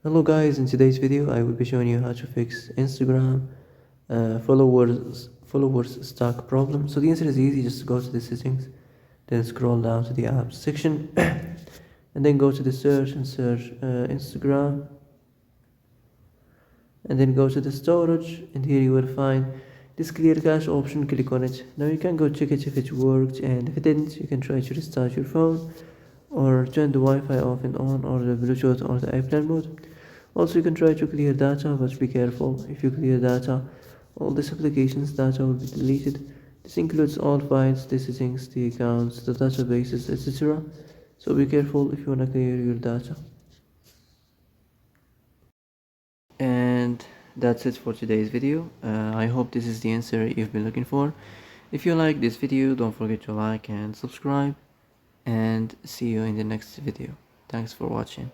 Hello guys, in today's video I will be showing you how to fix Instagram followers stuck problem. So the answer is easy, just go to the settings, then scroll down to the apps section and then go to the search and search Instagram, and then go to the storage, and here you will find this clear cache option. Click on it. Now you can go check it if it worked, and if it didn't you can try to restart your phone or turn the Wi-Fi off and on, or the Bluetooth or the airplane mode. Also you can try to clear data, but be careful. If you clear data, all this application's data will be deleted. This includes all files, the settings, the accounts, the databases, etc. So be careful if you want to clear your data. And that's it for today's video. I hope this is the answer you've been looking for. If you like this video, don't forget to like and subscribe, and see you in the next video. Thanks for watching.